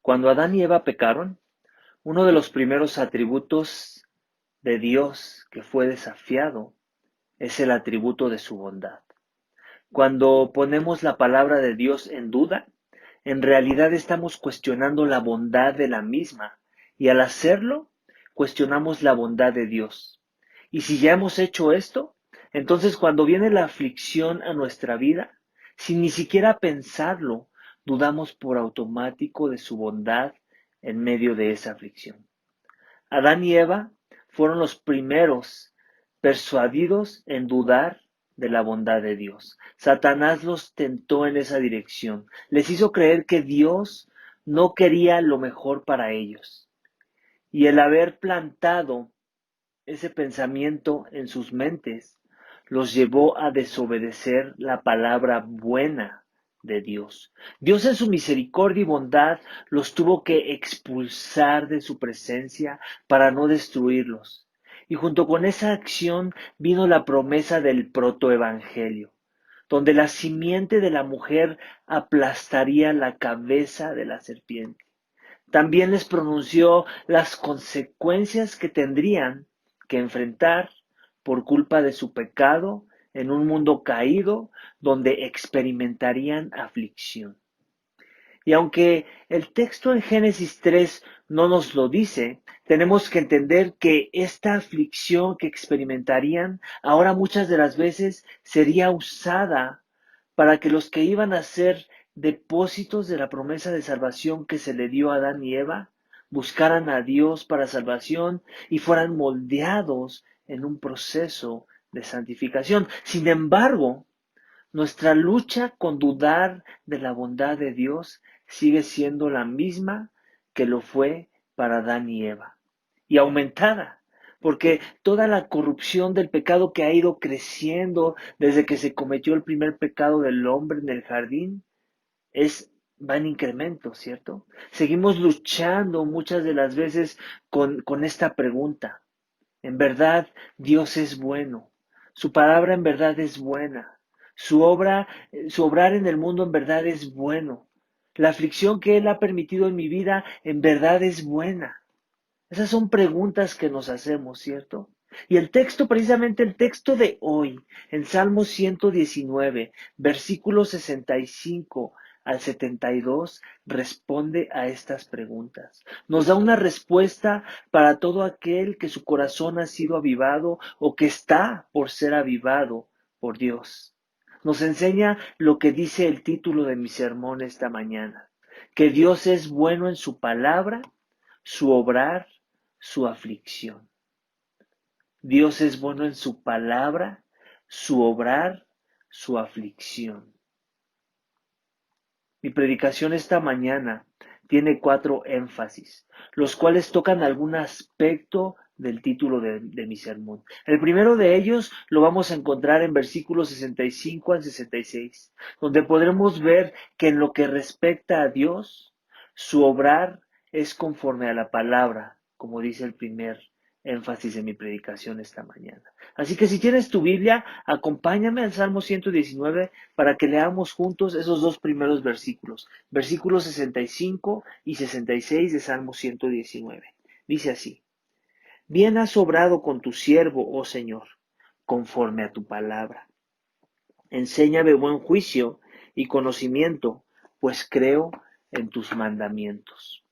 Cuando Adán y Eva pecaron, uno de los primeros atributos de Dios que fue desafiado es el atributo de su bondad. Cuando ponemos la palabra de Dios en duda, en realidad estamos cuestionando la bondad de la misma, y al hacerlo, cuestionamos la bondad de Dios. Y si ya hemos hecho esto, entonces cuando viene la aflicción a nuestra vida, sin ni siquiera pensarlo, dudamos por automático de su bondad en medio de esa aflicción. Adán y Eva fueron los primeros persuadidos en dudar de la bondad de Dios. Satanás los tentó en esa dirección. Les hizo creer que Dios no quería lo mejor para ellos. Y el haber plantado ese pensamiento en sus mentes los llevó a desobedecer la palabra buena de Dios. Dios en su misericordia y bondad los tuvo que expulsar de su presencia para no destruirlos. Y junto con esa acción vino la promesa del protoevangelio, donde la simiente de la mujer aplastaría la cabeza de la serpiente. También les pronunció las consecuencias que tendrían que enfrentar por culpa de su pecado en un mundo caído donde experimentarían aflicción. Y aunque el texto en Génesis 3 no nos lo dice, tenemos que entender que esta aflicción que experimentarían ahora muchas de las veces sería usada para que los que iban a ser depósitos de la promesa de salvación que se le dio a Adán y Eva buscaran a Dios para salvación y fueran moldeados en un proceso de santificación. Sin embargo, nuestra lucha con dudar de la bondad de Dios sigue siendo la misma que lo fue para Adán y Eva, y aumentada, porque toda la corrupción del pecado que ha ido creciendo desde que se cometió el primer pecado del hombre en el jardín va en incremento, ¿cierto? Seguimos luchando muchas de las veces con esta pregunta. En verdad, Dios es bueno. Su palabra en verdad es buena. Su obrar en el mundo en verdad es bueno. La aflicción que Él ha permitido en mi vida en verdad es buena. Esas son preguntas que nos hacemos, ¿cierto? Y el texto, precisamente el texto de hoy, en Salmo 119, versículos 65 al 72, responde a estas preguntas. Nos da una respuesta para todo aquel que su corazón ha sido avivado o que está por ser avivado por Dios. Nos enseña lo que dice el título de mi sermón esta mañana, que Dios es bueno en su palabra, su obrar, su aflicción. Dios es bueno en su palabra, su obrar, su aflicción. Mi predicación esta mañana tiene 4 énfasis, los cuales tocan algún aspecto del título de mi sermón. El primero de ellos lo vamos a encontrar en versículos 65 al 66, donde podremos ver que en lo que respecta a Dios, su obrar es conforme a la palabra, como dice el primer énfasis de mi predicación esta mañana. Así que si tienes tu Biblia, acompáñame al Salmo 119 para que leamos juntos esos dos primeros versículos, versículos 65 y 66 de Salmo 119. Dice así: Bien has obrado con tu siervo, oh Señor, conforme a tu palabra. Enséñame buen juicio y conocimiento, pues creo en tus mandamientos.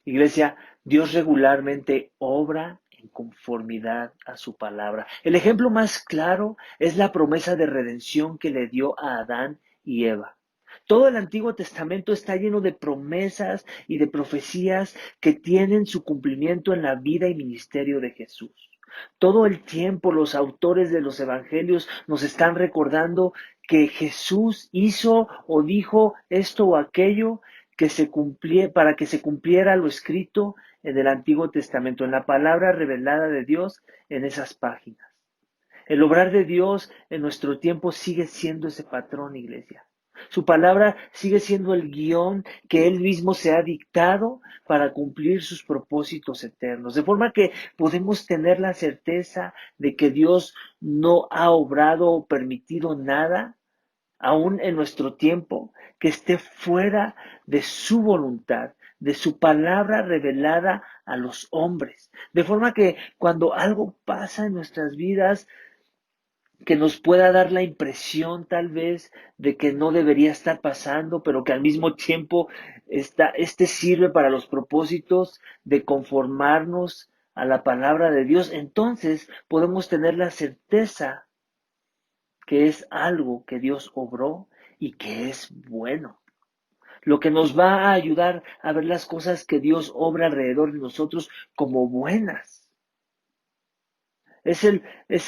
Iglesia, Dios regularmente obra en conformidad a su palabra. El ejemplo más claro es la promesa de redención que le dio a Adán y Eva. Todo el Antiguo Testamento está lleno de promesas y de profecías que tienen su cumplimiento en la vida y ministerio de Jesús. Todo el tiempo los autores de los evangelios nos están recordando que Jesús hizo o dijo esto o aquello para que se cumpliera lo escrito en el Antiguo Testamento, en la palabra revelada de Dios en esas páginas. El obrar de Dios en nuestro tiempo sigue siendo ese patrón, iglesia. Su palabra sigue siendo el guión que Él mismo se ha dictado para cumplir sus propósitos eternos. De forma que podemos tener la certeza de que Dios no ha obrado o permitido nada aún en nuestro tiempo, que esté fuera de su voluntad, de su palabra revelada a los hombres. De forma que cuando algo pasa en nuestras vidas, que nos pueda dar la impresión tal vez de que no debería estar pasando, pero que al mismo tiempo este sirve para los propósitos de conformarnos a la palabra de Dios, entonces podemos tener la certeza que es algo que Dios obró y que es bueno. Lo que nos va a ayudar a ver las cosas que Dios obra alrededor de nosotros como buenas. Es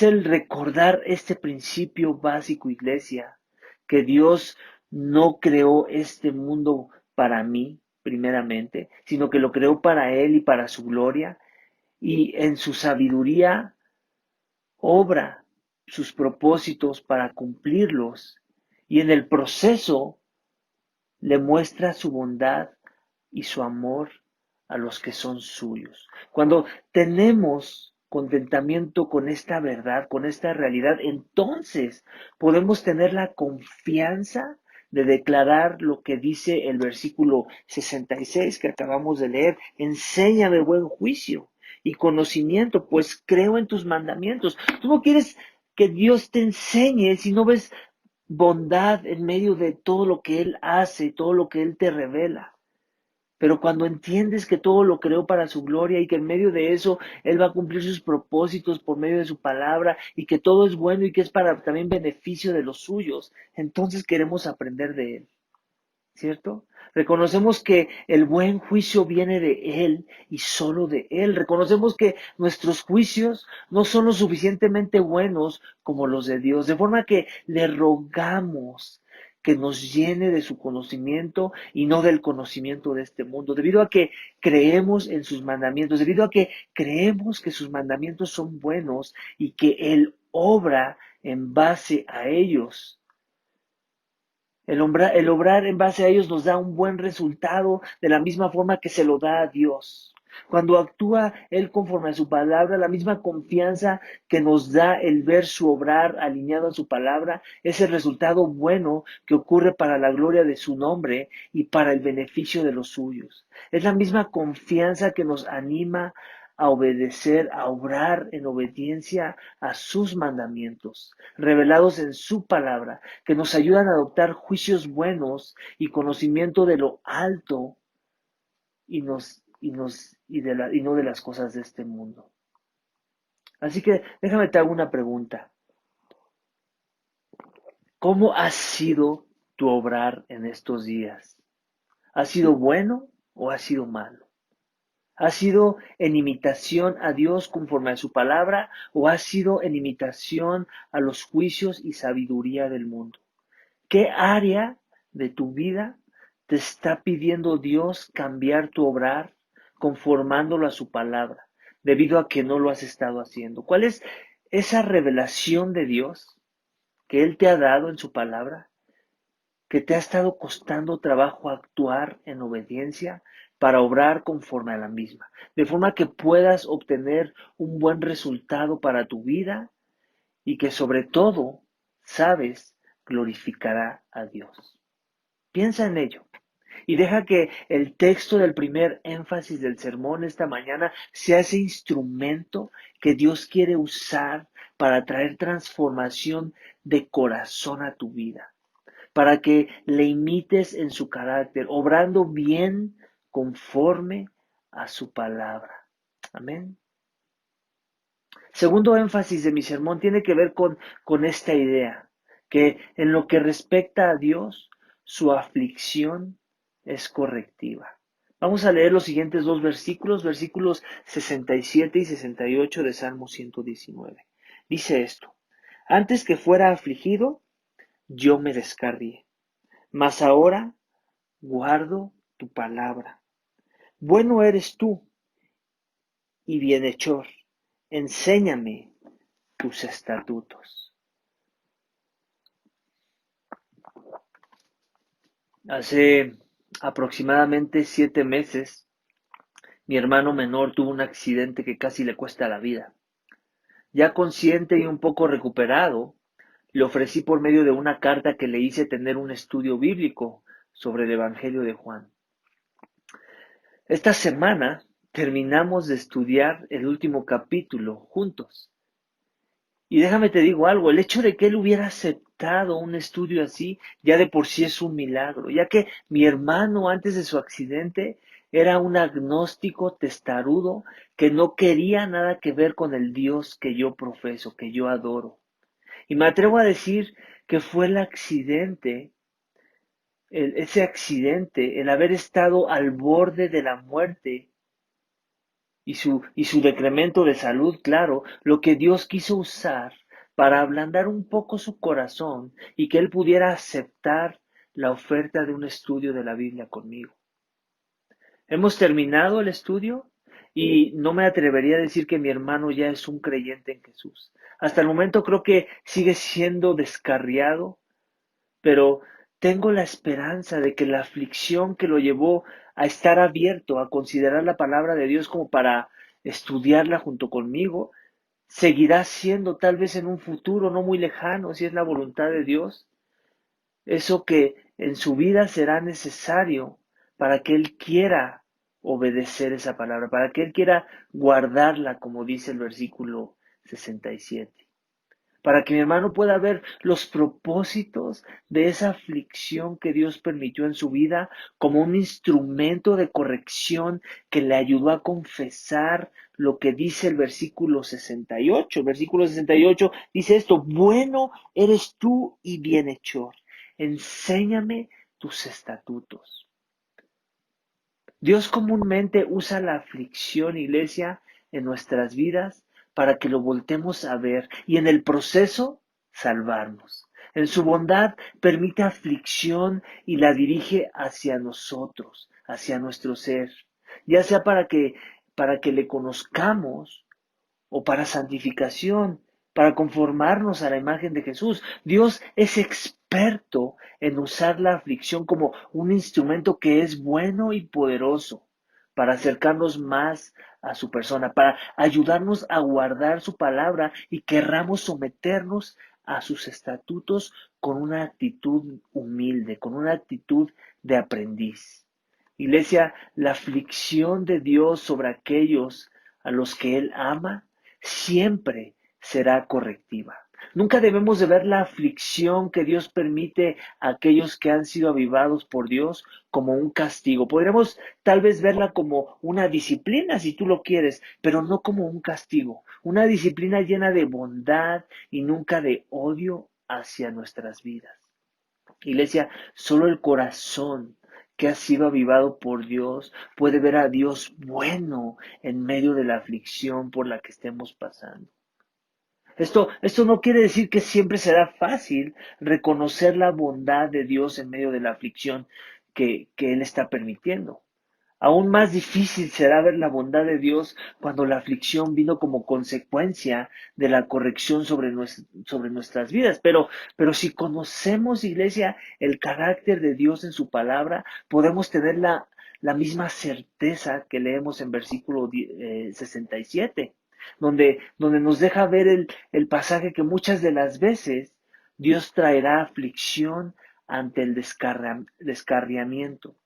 el recordar este principio básico, iglesia, que Dios no creó este mundo para mí, primeramente, sino que lo creó para Él y para su gloria, y en su sabiduría obra sus propósitos para cumplirlos, y en el proceso le muestra su bondad y su amor a los que son suyos. Cuando tenemos contentamiento con esta verdad, con esta realidad, entonces podemos tener la confianza de declarar lo que dice el versículo 66 que acabamos de leer. Enséñame buen juicio y conocimiento, pues creo en tus mandamientos. Tú no quieres que Dios te enseñe si no ves bondad en medio de todo lo que Él hace, todo lo que Él te revela. Pero cuando entiendes que todo lo creó para su gloria y que en medio de eso Él va a cumplir sus propósitos por medio de su palabra y que todo es bueno y que es para también beneficio de los suyos, entonces queremos aprender de Él. ¿Cierto? Reconocemos que el buen juicio viene de Él y solo de Él. Reconocemos que nuestros juicios no son lo suficientemente buenos como los de Dios, de forma que le rogamos que nos llene de su conocimiento y no del conocimiento de este mundo, debido a que creemos en sus mandamientos, debido a que creemos que sus mandamientos son buenos y que Él obra en base a ellos. El obrar en base a ellos nos da un buen resultado de la misma forma que se lo da a Dios. Cuando actúa Él conforme a su palabra, la misma confianza que nos da el ver su obrar alineado a su palabra, es el resultado bueno que ocurre para la gloria de su nombre y para el beneficio de los suyos. Es la misma confianza que nos anima a obedecer, a obrar en obediencia a sus mandamientos, revelados en su palabra, que nos ayudan a adoptar juicios buenos y conocimiento de lo alto y no de las cosas de este mundo. Así que déjame te hago una pregunta. ¿Cómo ha sido tu obrar en estos días? ¿Ha sido bueno o ha sido malo? ¿Ha sido en imitación a Dios conforme a su palabra o ha sido en imitación a los juicios y sabiduría del mundo? ¿Qué área de tu vida te está pidiendo Dios cambiar tu obrar, conformándolo a su palabra, debido a que no lo has estado haciendo? ¿Cuál es esa revelación de Dios que Él te ha dado en su palabra, que te ha estado costando trabajo actuar en obediencia para obrar conforme a la misma, de forma que puedas obtener un buen resultado para tu vida y que sobre todo, sabes, glorificará a Dios? Piensa en ello y deja que el texto del primer énfasis del sermón esta mañana sea ese instrumento que Dios quiere usar para traer transformación de corazón a tu vida, para que le imites en su carácter, obrando bien conforme a su palabra. Amén. Segundo énfasis de mi sermón tiene que ver con esta idea, que en lo que respecta a Dios, su aflicción es correctiva. Vamos a leer los siguientes dos versículos, versículos 67 y 68 de Salmo 119. Dice esto: antes que fuera afligido, yo me descarrié, mas ahora guardo tu palabra. Bueno eres tú y bienhechor, enséñame tus estatutos. Hace aproximadamente 7 meses, mi hermano menor tuvo un accidente que casi le cuesta la vida. Ya consciente y un poco recuperado, le ofrecí por medio de una carta que le hice tener un estudio bíblico sobre el Evangelio de Juan. Esta semana terminamos de estudiar el último capítulo juntos. Y déjame te digo algo, el hecho de que él hubiera aceptado un estudio así, ya de por sí es un milagro, ya que mi hermano antes de su accidente era un agnóstico testarudo que no quería nada que ver con el Dios que yo profeso, que yo adoro. Y me atrevo a decir que fue el accidente, ese accidente, el haber estado al borde de la muerte y su decremento de salud, claro, lo que Dios quiso usar para ablandar un poco su corazón y que él pudiera aceptar la oferta de un estudio de la Biblia conmigo. Hemos terminado el estudio y no me atrevería a decir que mi hermano ya es un creyente en Jesús. Hasta el momento creo que sigue siendo descarriado, pero tengo la esperanza de que la aflicción que lo llevó a estar abierto, a considerar la palabra de Dios como para estudiarla junto conmigo, seguirá siendo tal vez en un futuro no muy lejano, si es la voluntad de Dios, eso que en su vida será necesario para que Él quiera obedecer esa palabra, para que Él quiera guardarla, como dice el versículo 67, para que mi hermano pueda ver los propósitos de esa aflicción que Dios permitió en su vida como un instrumento de corrección que le ayudó a confesar lo que dice el versículo 68. El versículo 68 dice esto: bueno eres tú y bienhechor, enséñame tus estatutos. Dios comúnmente usa la aflicción, iglesia, en nuestras vidas para que lo voltemos a ver y en el proceso salvarnos. En su bondad permite aflicción y la dirige hacia nosotros, hacia nuestro ser, ya sea para que le conozcamos o para santificación, para conformarnos a la imagen de Jesús. Dios es experto en usar la aflicción como un instrumento que es bueno y poderoso para acercarnos más a su persona, para ayudarnos a guardar su palabra y querramos someternos a sus estatutos con una actitud humilde, con una actitud de aprendiz. Iglesia, la aflicción de Dios sobre aquellos a los que Él ama siempre será correctiva. Nunca debemos de ver la aflicción que Dios permite a aquellos que han sido avivados por Dios como un castigo. Podríamos tal vez verla como una disciplina si tú lo quieres, pero no como un castigo. Una disciplina llena de bondad y nunca de odio hacia nuestras vidas. Iglesia, solo el corazón que ha sido avivado por Dios puede ver a Dios bueno en medio de la aflicción por la que estemos pasando. Esto no quiere decir que siempre será fácil reconocer la bondad de Dios en medio de la aflicción que Él está permitiendo. Aún más difícil será ver la bondad de Dios cuando la aflicción vino como consecuencia de la corrección sobre nuestras vidas. Pero si conocemos, iglesia, el carácter de Dios en su palabra, podemos tener la misma certeza que leemos en versículo 67, donde nos deja ver el pasaje que muchas de las veces Dios traerá aflicción ante el descarriamiento,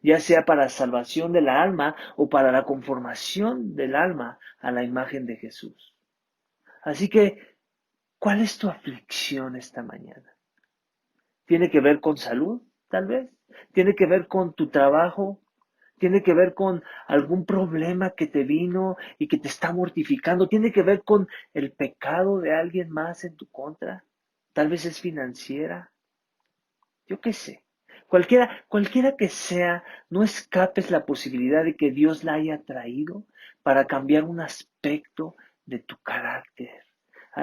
ya sea para salvación de la alma o para la conformación del alma a la imagen de Jesús. Así que, ¿cuál es tu aflicción esta mañana? ¿Tiene que ver con salud, tal vez? ¿Tiene que ver con tu trabajo? ¿Tiene que ver con algún problema que te vino y que te está mortificando? ¿Tiene que ver con el pecado de alguien más en tu contra? Tal vez es financiera. Yo qué sé. Cualquiera que sea, no escapes la posibilidad de que Dios la haya traído para cambiar un aspecto de tu carácter,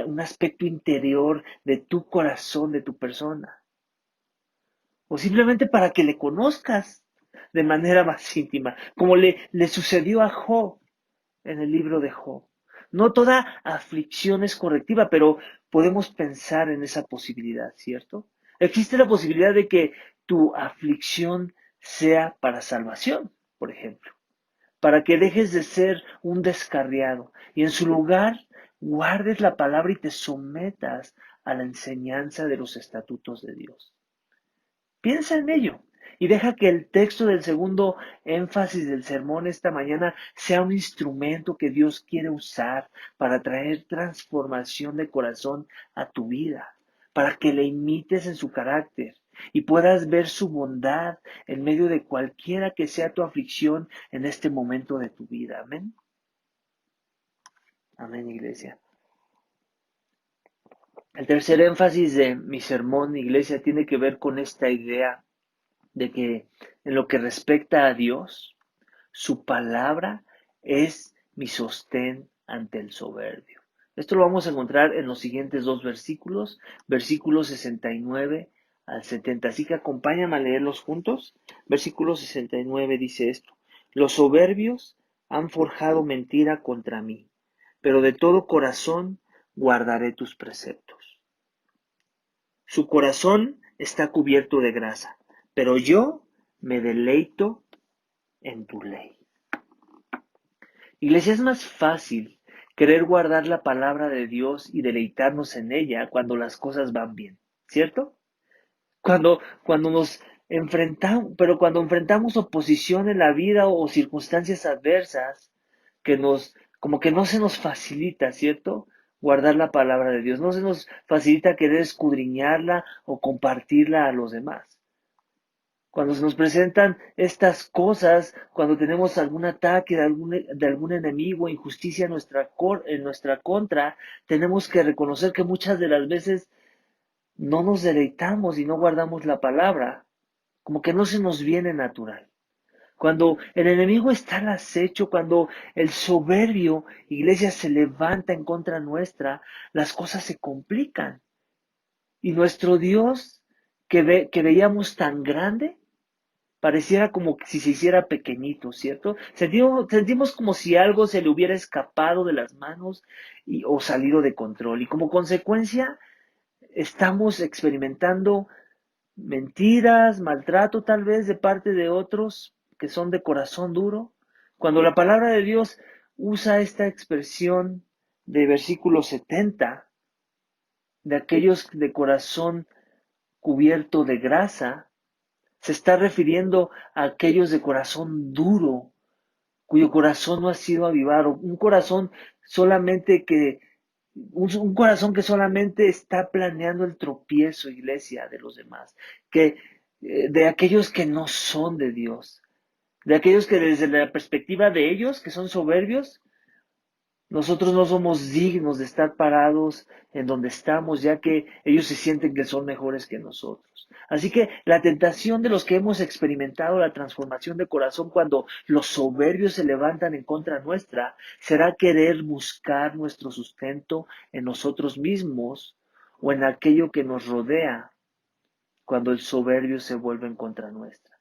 un aspecto interior de tu corazón, de tu persona. O simplemente para que le conozcas de manera más íntima, como le sucedió a Job en el libro de Job. No toda aflicción es correctiva, pero podemos pensar en esa posibilidad, ¿cierto? Existe la posibilidad de que tu aflicción sea para salvación, por ejemplo, para que dejes de ser un descarriado y en su lugar guardes la palabra y te sometas a la enseñanza de los estatutos de Dios. Piensa en ello y deja que el texto del segundo énfasis del sermón esta mañana sea un instrumento que Dios quiere usar para traer transformación de corazón a tu vida, para que le imites en su carácter y puedas ver su bondad en medio de cualquiera que sea tu aflicción en este momento de tu vida. Amén. Amén, iglesia. El tercer énfasis de mi sermón, iglesia, tiene que ver con esta idea de que en lo que respecta a Dios, su palabra es mi sostén ante el soberbio. Esto lo vamos a encontrar en los siguientes dos versículos, versículos 69 al 70. Así que acompáñame a leerlos juntos. Versículo 69 dice esto: Los soberbios han forjado mentira contra mí, pero de todo corazón guardaré tus preceptos. Su corazón está cubierto de grasa, pero yo me deleito en tu ley. Iglesia, es más fácil querer guardar la palabra de Dios y deleitarnos en ella cuando las cosas van bien, ¿cierto? Cuando nos enfrentamos, pero cuando enfrentamos oposición en la vida o circunstancias adversas como que no se nos facilita, ¿cierto? Guardar la palabra de Dios, no se nos facilita querer escudriñarla o compartirla a los demás. Cuando se nos presentan estas cosas, cuando tenemos algún ataque de algún enemigo, injusticia en nuestra contra, tenemos que reconocer que muchas de las veces no nos deleitamos y no guardamos la palabra, como que no se nos viene natural. Cuando el enemigo está al acecho, cuando el soberbio, iglesia, se levanta en contra nuestra, las cosas se complican. Y nuestro Dios, que veíamos tan grande, pareciera como si se hiciera pequeñito, ¿cierto? Sentimos como si algo se le hubiera escapado de las manos o salido de control. Y como consecuencia, estamos experimentando mentiras, maltrato tal vez de parte de otros que son de corazón duro. Cuando la palabra de Dios usa esta expresión de versículo 70, de aquellos de corazón cubierto de grasa, se está refiriendo a aquellos de corazón duro, cuyo corazón no ha sido avivado, un corazón que solamente está planeando el tropiezo, iglesia, de los demás, de aquellos que no son de Dios, de aquellos que desde la perspectiva de ellos, que son soberbios, nosotros no somos dignos de estar parados en donde estamos, ya que ellos se sienten que son mejores que nosotros. Así que la tentación de los que hemos experimentado la transformación de corazón cuando los soberbios se levantan en contra nuestra, será querer buscar nuestro sustento en nosotros mismos o en aquello que nos rodea cuando el soberbio se vuelve en contra nuestra.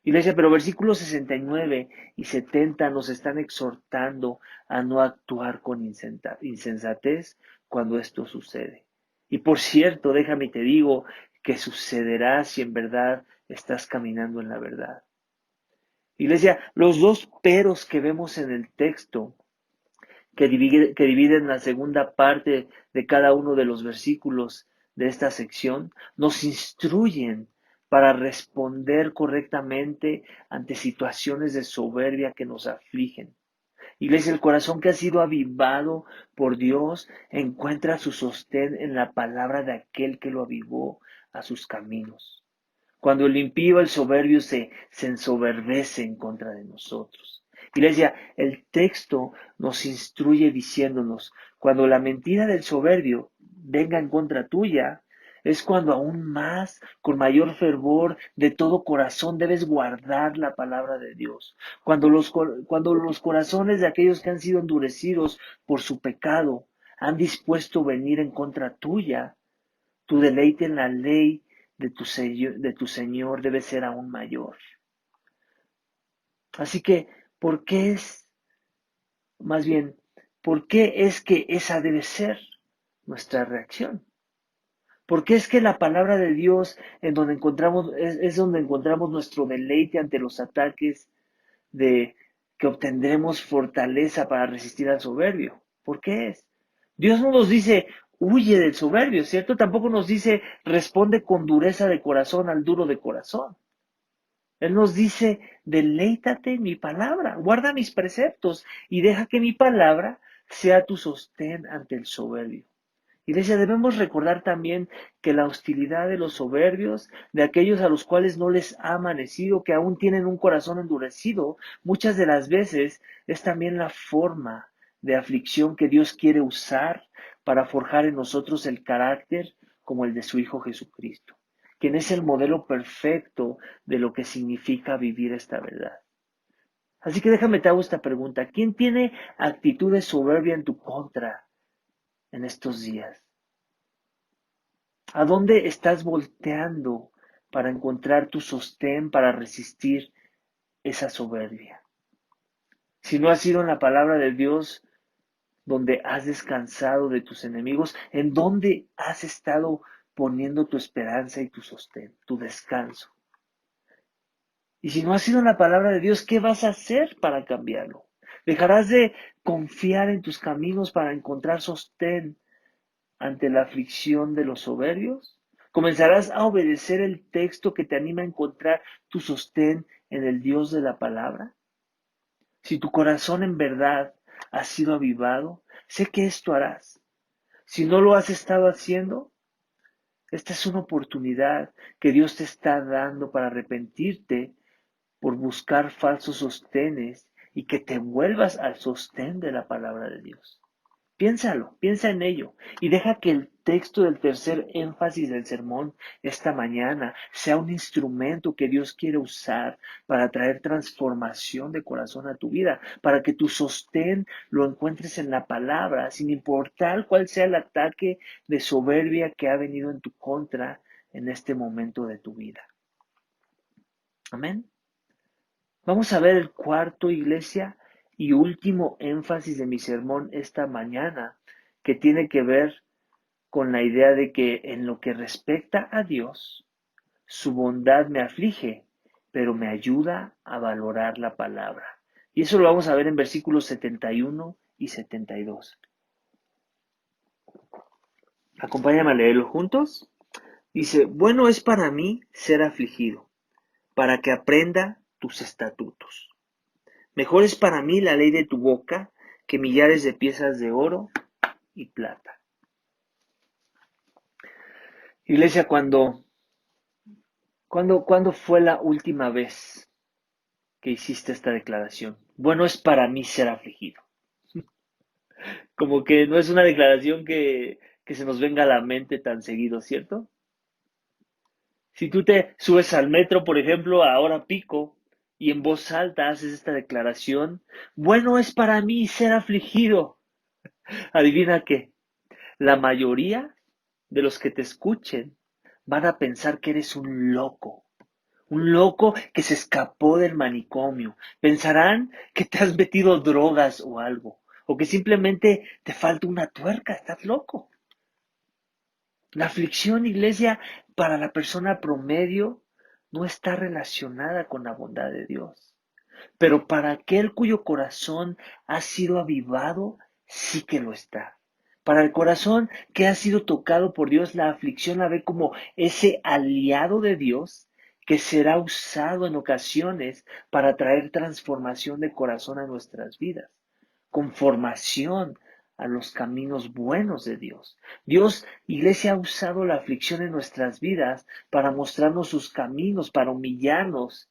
Iglesia, pero versículos 69 y 70 nos están exhortando a no actuar con insensatez cuando esto sucede. Y por cierto, déjame te digo que sucederá si en verdad estás caminando en la verdad. Iglesia, los dos peros que vemos en el texto, que dividen la segunda parte de cada uno de los versículos de esta sección, nos instruyen para responder correctamente ante situaciones de soberbia que nos afligen. Iglesia, el corazón que ha sido avivado por Dios encuentra su sostén en la palabra de aquel que lo avivó a sus caminos. Cuando el impío, el soberbio se ensoberbece en contra de nosotros. Iglesia, el texto nos instruye diciéndonos, cuando la mentira del soberbio venga en contra tuya, es cuando aún más, con mayor fervor, de todo corazón, debes guardar la palabra de Dios. Cuando los corazones de aquellos que han sido endurecidos por su pecado han dispuesto venir en contra tuya, tu deleite en la ley de tu Señor debe ser aún mayor. Así que, ¿por qué es, más bien, por qué es que esa debe ser nuestra reacción? ¿Por qué es que la palabra de Dios es donde encontramos nuestro deleite ante los ataques de que obtendremos fortaleza para resistir al soberbio? ¿Por qué es? Dios no nos dice huye del soberbio, ¿cierto? Tampoco nos dice, responde con dureza de corazón al duro de corazón. Él nos dice, deleítate en mi palabra, guarda mis preceptos y deja que mi palabra sea tu sostén ante el soberbio. Iglesia, debemos recordar también que la hostilidad de los soberbios, de aquellos a los cuales no les ha amanecido, que aún tienen un corazón endurecido, muchas de las veces es también la forma de aflicción que Dios quiere usar para forjar en nosotros el carácter como el de su Hijo Jesucristo, quien es el modelo perfecto de lo que significa vivir esta verdad. Así que déjame te hago esta pregunta. ¿Quién tiene actitud de soberbia en tu contra en estos días? ¿A dónde estás volteando para encontrar tu sostén para resistir esa soberbia? Si no ha sido en la palabra de Dios donde has descansado de tus enemigos, ¿en dónde has estado poniendo tu esperanza y tu sostén, tu descanso? Y si no ha sido en la palabra de Dios, ¿qué vas a hacer para cambiarlo? ¿Dejarás de confiar en tus caminos para encontrar sostén ante la aflicción de los soberbios? ¿Comenzarás a obedecer el texto que te anima a encontrar tu sostén en el Dios de la palabra? Si tu corazón en verdad ha sido avivado, sé que esto harás. Si no lo has estado haciendo, esta es una oportunidad que Dios te está dando para arrepentirte por buscar falsos sostenes y que te vuelvas al sostén de la palabra de Dios. Piénsalo, piensa en ello y deja que el texto del tercer énfasis del sermón esta mañana sea un instrumento que Dios quiere usar para traer transformación de corazón a tu vida, para que tu sostén lo encuentres en la palabra, sin importar cuál sea el ataque de soberbia que ha venido en tu contra en este momento de tu vida. Amén. Vamos a ver el cuarto, iglesia, y último énfasis de mi sermón esta mañana, que tiene que ver con la idea de que en lo que respecta a Dios, su bondad me aflige, pero me ayuda a valorar la palabra. Y eso lo vamos a ver en versículos 71 y 72. Acompáñame a leerlo juntos. Dice, bueno es para mí ser afligido, para que aprenda tus estatutos. Mejor es para mí la ley de tu boca que millares de piezas de oro y plata. Iglesia, ¿cuándo fue la última vez que hiciste esta declaración? Bueno, es para mí ser afligido. Como que no es una declaración que se nos venga a la mente tan seguido, ¿cierto? Si tú te subes al metro, por ejemplo, a hora pico, y en voz alta haces esta declaración, bueno, es para mí ser afligido. Adivina qué, la mayoría de los que te escuchen van a pensar que eres un loco que se escapó del manicomio. Pensarán que te has metido drogas o algo, o que simplemente te falta una tuerca, estás loco. La aflicción, iglesia, para la persona promedio no está relacionada con la bondad de Dios. Pero para aquel cuyo corazón ha sido avivado, sí que lo está. Para el corazón que ha sido tocado por Dios, la aflicción la ve como ese aliado de Dios que será usado en ocasiones para traer transformación de corazón a nuestras vidas, conformación a los caminos buenos de Dios. Dios, iglesia, ha usado la aflicción en nuestras vidas para mostrarnos sus caminos, para humillarnos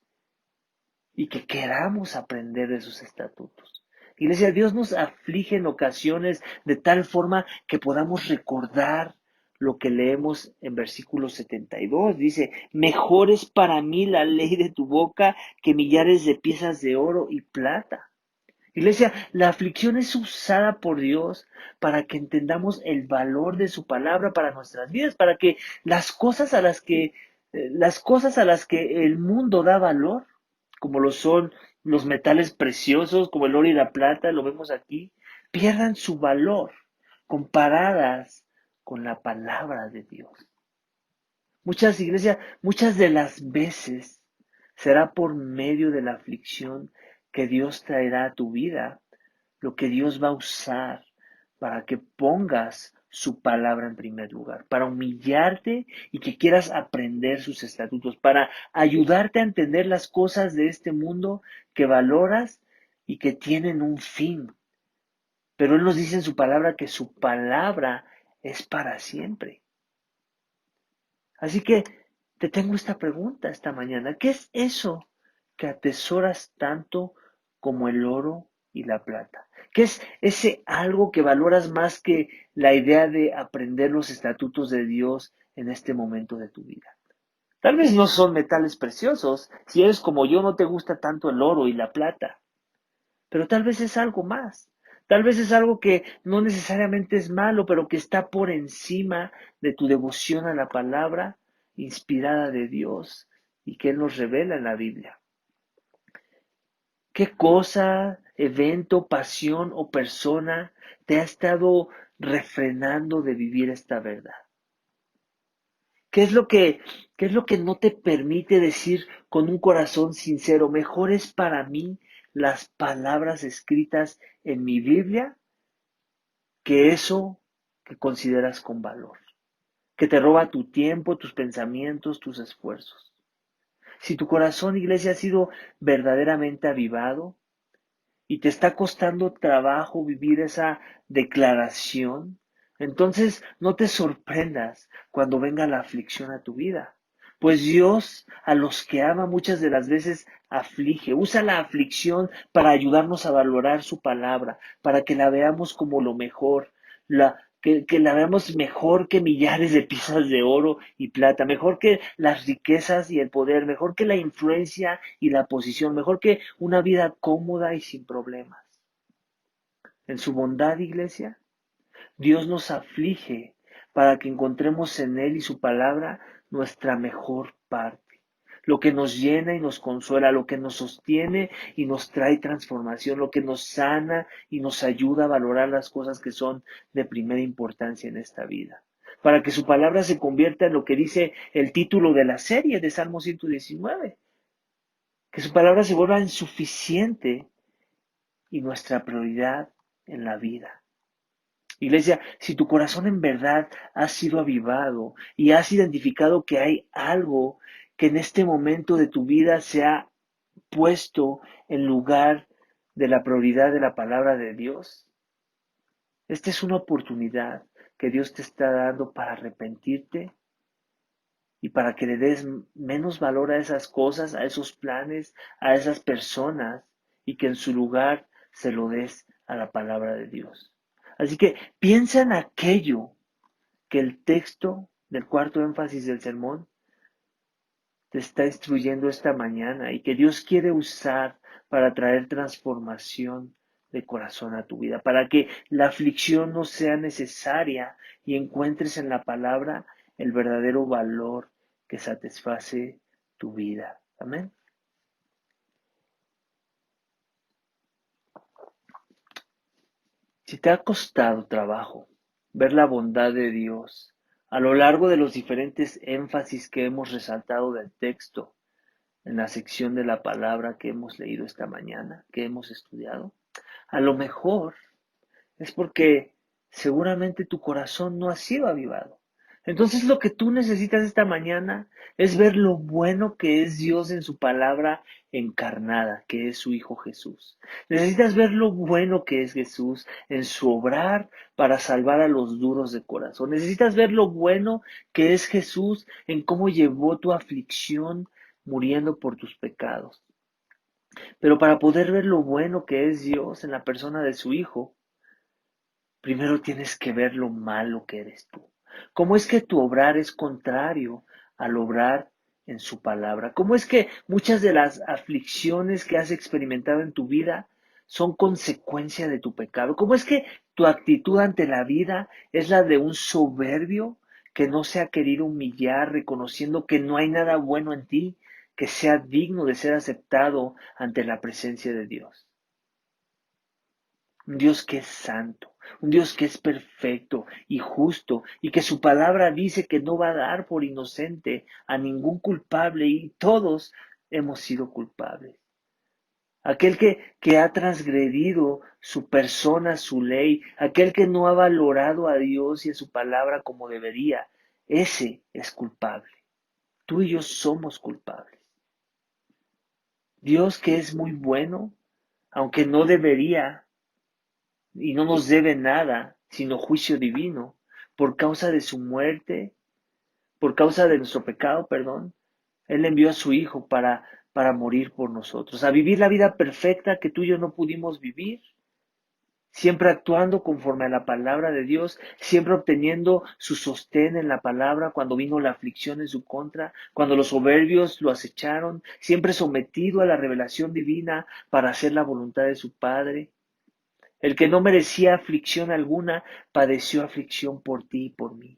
y que queramos aprender de sus estatutos. Iglesia, Dios nos aflige en ocasiones de tal forma que podamos recordar lo que leemos en versículo 72. Dice, mejor es para mí la ley de tu boca que millares de piezas de oro y plata. Iglesia, la aflicción es usada por Dios para que entendamos el valor de su palabra para nuestras vidas, para que las cosas a las que el mundo da valor, como lo son los metales preciosos, como el oro y la plata, lo vemos aquí, pierdan su valor comparadas con la palabra de Dios. Muchas de las veces será por medio de la aflicción que Dios traerá a tu vida lo que Dios va a usar para que pongas su palabra en primer lugar, para humillarte y que quieras aprender sus estatutos, para ayudarte a entender las cosas de este mundo que valoras y que tienen un fin. Pero Él nos dice en su palabra que su palabra es para siempre. Así que te tengo esta pregunta esta mañana. ¿Qué es eso que atesoras tanto como el oro y la plata? ¿Qué es ese algo que valoras más que la idea de aprender los estatutos de Dios en este momento de tu vida? Tal vez no son metales preciosos. Si eres como yo, no te gusta tanto el oro y la plata. Pero tal vez es algo más. Tal vez es algo que no necesariamente es malo, pero que está por encima de tu devoción a la palabra inspirada de Dios y que Él nos revela en la Biblia. ¿Qué cosa, evento, pasión o persona te ha estado refrenando de vivir esta verdad? ¿Qué es lo que, qué es lo que no te permite decir con un corazón sincero, mejor es para mí las palabras escritas en mi Biblia que eso que consideras con valor, que te roba tu tiempo, tus pensamientos, tus esfuerzos? Si tu corazón, iglesia, ha sido verdaderamente avivado y te está costando trabajo vivir esa declaración, entonces no te sorprendas cuando venga la aflicción a tu vida. Pues Dios a los que ama muchas de las veces aflige, usa la aflicción para ayudarnos a valorar su palabra, para que la veamos como lo mejor, que la veamos mejor que millares de piezas de oro y plata, mejor que las riquezas y el poder, mejor que la influencia y la posición, mejor que una vida cómoda y sin problemas. En su bondad, iglesia, Dios nos aflige para que encontremos en Él y su palabra nuestra mejor parte, lo que nos llena y nos consuela, lo que nos sostiene y nos trae transformación, lo que nos sana y nos ayuda a valorar las cosas que son de primera importancia en esta vida. Para que su palabra se convierta en lo que dice el título de la serie de Salmo 119, que su palabra se vuelva insuficiente y nuestra prioridad en la vida. Iglesia, si tu corazón en verdad ha sido avivado y has identificado que hay algo que en este momento de tu vida se ha puesto en lugar de la prioridad de la palabra de Dios, esta es una oportunidad que Dios te está dando para arrepentirte y para que le des menos valor a esas cosas, a esos planes, a esas personas y que en su lugar se lo des a la palabra de Dios. Así que piensa en aquello que el texto del cuarto énfasis del sermón te está instruyendo esta mañana y que Dios quiere usar para traer transformación de corazón a tu vida, para que la aflicción no sea necesaria y encuentres en la palabra el verdadero valor que satisface tu vida. Amén. Si te ha costado trabajo ver la bondad de Dios a lo largo de los diferentes énfasis que hemos resaltado del texto, en la sección de la palabra que hemos leído esta mañana, que hemos estudiado, a lo mejor es porque seguramente tu corazón no ha sido avivado. Entonces lo que tú necesitas esta mañana es ver lo bueno que es Dios en su palabra encarnada, que es su Hijo Jesús. Necesitas ver lo bueno que es Jesús en su obrar para salvar a los duros de corazón. Necesitas ver lo bueno que es Jesús en cómo llevó tu aflicción muriendo por tus pecados. Pero para poder ver lo bueno que es Dios en la persona de su Hijo, primero tienes que ver lo malo que eres tú. ¿Cómo es que tu obrar es contrario al obrar en su palabra? ¿Cómo es que muchas de las aflicciones que has experimentado en tu vida son consecuencia de tu pecado? ¿Cómo es que tu actitud ante la vida es la de un soberbio que no se ha querido humillar, reconociendo que no hay nada bueno en ti que sea digno de ser aceptado ante la presencia de Dios? Un Dios que es santo, un Dios que es perfecto y justo y que su palabra dice que no va a dar por inocente a ningún culpable y todos hemos sido culpables. aquel que ha transgredido su persona, su ley, aquel que no ha valorado a Dios y a su palabra como debería, ese es culpable. Tú y yo somos culpables. Dios, que es muy bueno, aunque no debería y no nos debe nada, sino juicio divino, por causa de su muerte, por causa de nuestro pecado, perdón, Él envió a su Hijo para morir por nosotros, a vivir la vida perfecta que tú y yo no pudimos vivir, siempre actuando conforme a la palabra de Dios, siempre obteniendo su sostén en la palabra cuando vino la aflicción en su contra, cuando los soberbios lo acecharon, siempre sometido a la revelación divina para hacer la voluntad de su Padre. El que no merecía aflicción alguna, padeció aflicción por ti y por mí.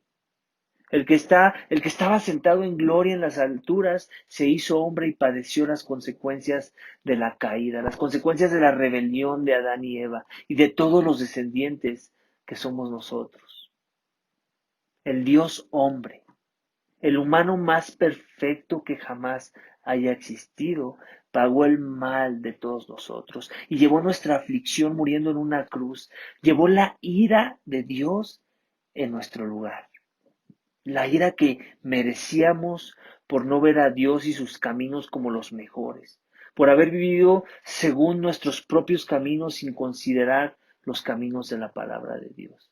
El que estaba sentado en gloria en las alturas, se hizo hombre y padeció las consecuencias de la caída, las consecuencias de la rebelión de Adán y Eva y de todos los descendientes que somos nosotros. El Dios hombre, el humano más perfecto que jamás haya existido, pagó el mal de todos nosotros y llevó nuestra aflicción muriendo en una cruz, llevó la ira de Dios en nuestro lugar. La ira que merecíamos por no ver a Dios y sus caminos como los mejores, por haber vivido según nuestros propios caminos sin considerar los caminos de la palabra de Dios.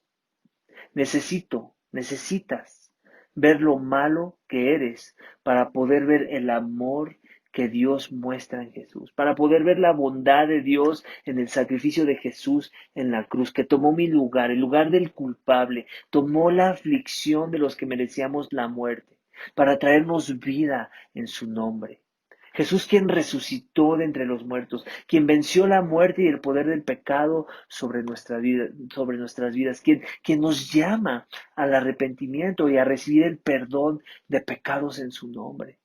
Necesitas ver lo malo que eres para poder ver el amor que Dios muestra en Jesús, para poder ver la bondad de Dios en el sacrificio de Jesús en la cruz, que tomó mi lugar, el lugar del culpable, tomó la aflicción de los que merecíamos la muerte, para traernos vida en su nombre. Jesús, quien resucitó de entre los muertos, quien venció la muerte y el poder del pecado sobre nuestra vida, sobre nuestras vidas, quien nos llama al arrepentimiento y a recibir el perdón de pecados en su nombre.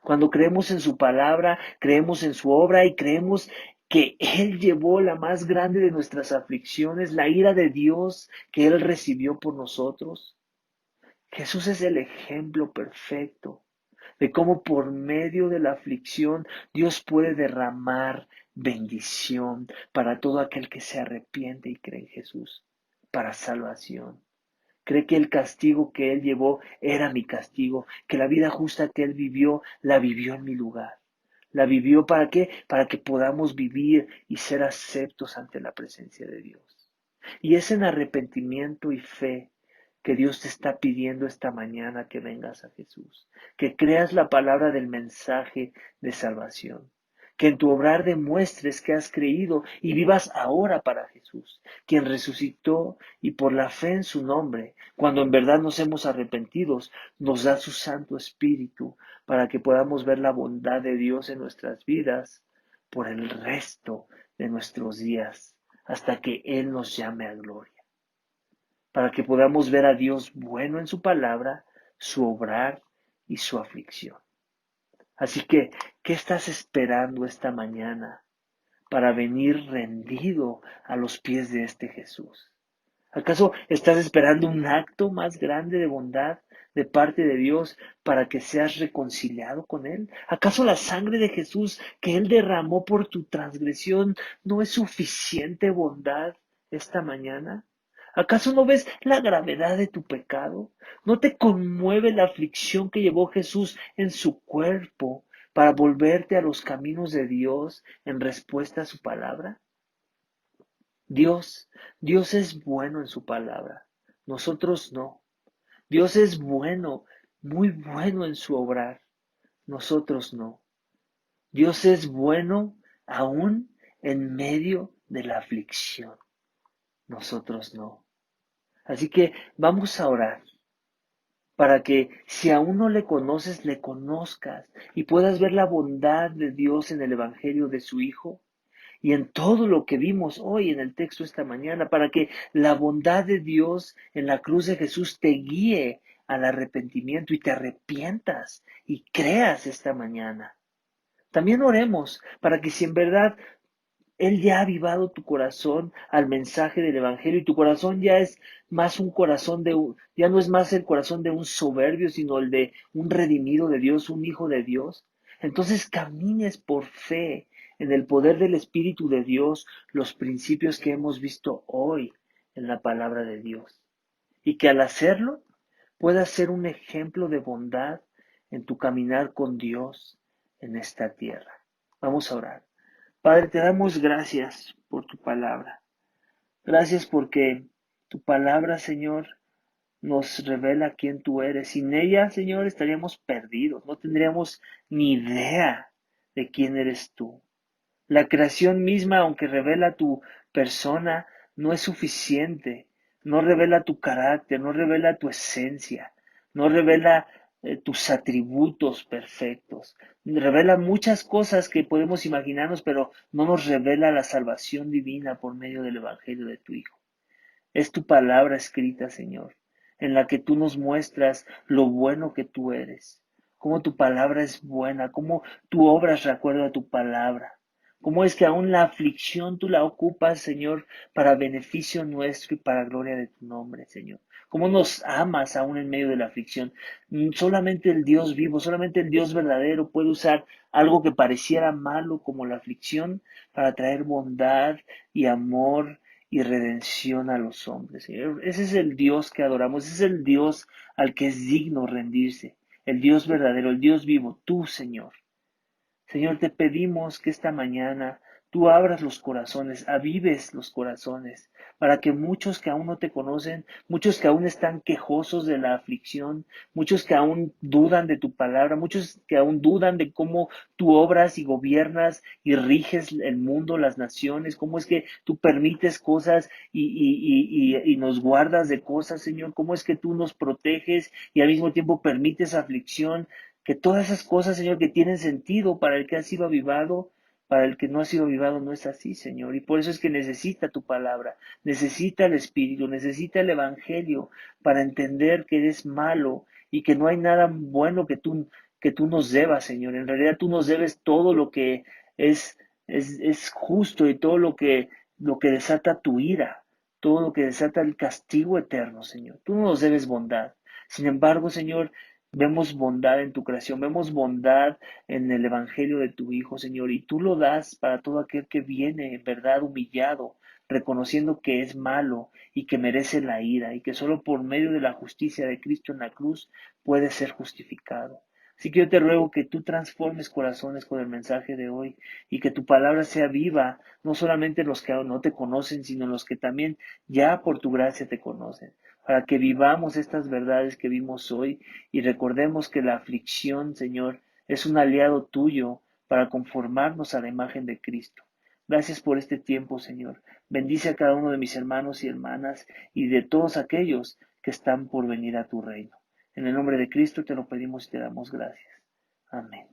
Cuando creemos en su palabra, creemos en su obra y creemos que Él llevó la más grande de nuestras aflicciones, la ira de Dios que Él recibió por nosotros. Jesús es el ejemplo perfecto de cómo por medio de la aflicción Dios puede derramar bendición para todo aquel que se arrepiente y cree en Jesús, para salvación. Cree que el castigo que Él llevó era mi castigo, que la vida justa que Él vivió, la vivió en mi lugar. ¿La vivió para qué? Para que podamos vivir y ser aceptos ante la presencia de Dios. Y es en arrepentimiento y fe que Dios te está pidiendo esta mañana que vengas a Jesús, que creas la palabra del mensaje de salvación, que en tu obrar demuestres que has creído y vivas ahora para Jesús, quien resucitó y por la fe en su nombre, cuando en verdad nos hemos arrepentido, nos da su Santo Espíritu para que podamos ver la bondad de Dios en nuestras vidas por el resto de nuestros días, hasta que Él nos llame a gloria, para que podamos ver a Dios bueno en su palabra, su obrar y su aflicción. Así que, ¿qué estás esperando esta mañana para venir rendido a los pies de este Jesús? ¿Acaso estás esperando un acto más grande de bondad de parte de Dios para que seas reconciliado con Él? ¿Acaso la sangre de Jesús que Él derramó por tu transgresión no es suficiente bondad esta mañana? ¿Acaso no ves la gravedad de tu pecado? ¿No te conmueve la aflicción que llevó Jesús en su cuerpo para volverte a los caminos de Dios en respuesta a su palabra? Dios es bueno en su palabra, nosotros no. Dios es bueno, muy bueno en su obrar, nosotros no. Dios es bueno aún en medio de la aflicción, nosotros no. Así que vamos a orar para que si aún no le conoces, le conozcas y puedas ver la bondad de Dios en el Evangelio de su Hijo y en todo lo que vimos hoy en el texto esta mañana, para que la bondad de Dios en la cruz de Jesús te guíe al arrepentimiento y te arrepientas y creas esta mañana. También oremos para que si en verdad Él ya ha avivado tu corazón al mensaje del Evangelio y tu corazón ya es más un corazón ya no es más el corazón de un soberbio, sino el de un redimido de Dios, un hijo de Dios. Entonces camines por fe en el poder del Espíritu de Dios, los principios que hemos visto hoy en la palabra de Dios. Y que al hacerlo puedas ser un ejemplo de bondad en tu caminar con Dios en esta tierra. Vamos a orar. Padre, te damos gracias por tu palabra. Gracias porque tu palabra, Señor, nos revela quién tú eres. Sin ella, Señor, estaríamos perdidos. No tendríamos ni idea de quién eres tú. La creación misma, aunque revela tu persona, no es suficiente. No revela tu carácter, no revela tu esencia, no revela tus atributos perfectos. Revela muchas cosas que podemos imaginarnos, pero no nos revela la salvación divina por medio del Evangelio de tu Hijo. Es tu palabra escrita, Señor, en la que tú nos muestras lo bueno que tú eres, cómo tu palabra es buena, cómo tú obras de acuerdo a tu palabra, cómo es que aún la aflicción tú la ocupas, Señor, para beneficio nuestro y para gloria de tu nombre, Señor. Cómo nos amas aún en medio de la aflicción. Solamente el Dios vivo, solamente el Dios verdadero puede usar algo que pareciera malo como la aflicción para traer bondad y amor y redención a los hombres, Señor. Ese es el Dios que adoramos, ese es el Dios al que es digno rendirse, el Dios verdadero, el Dios vivo, tú, Señor. Señor, te pedimos que esta mañana tú abras los corazones, avives los corazones, para que muchos que aún no te conocen, muchos que aún están quejosos de la aflicción, muchos que aún dudan de tu palabra, muchos que aún dudan de cómo tú obras y gobiernas y riges el mundo, las naciones, cómo es que tú permites cosas y nos guardas de cosas, Señor, cómo es que tú nos proteges y al mismo tiempo permites aflicción, que todas esas cosas, Señor, que tienen sentido para el que ha sido avivado, para el que no ha sido avivado no es así, Señor. Y por eso es que necesita tu palabra, necesita el Espíritu, necesita el Evangelio para entender que eres malo y que no hay nada bueno que tú nos debas, Señor. En realidad tú nos debes todo lo que es justo y todo lo que desata tu ira, todo lo que desata el castigo eterno, Señor. Tú no nos debes bondad. Sin embargo, Señor, vemos bondad en tu creación, vemos bondad en el Evangelio de tu Hijo, Señor, y tú lo das para todo aquel que viene en verdad humillado, reconociendo que es malo y que merece la ira y que solo por medio de la justicia de Cristo en la cruz puede ser justificado. Así que yo te ruego que tú transformes corazones con el mensaje de hoy y que tu palabra sea viva, no solamente en los que no te conocen, sino en los que también ya por tu gracia te conocen, para que vivamos estas verdades que vimos hoy y recordemos que la aflicción, Señor, es un aliado tuyo para conformarnos a la imagen de Cristo. Gracias por este tiempo, Señor. Bendice a cada uno de mis hermanos y hermanas y de todos aquellos que están por venir a tu reino. En el nombre de Cristo te lo pedimos y te damos gracias. Amén.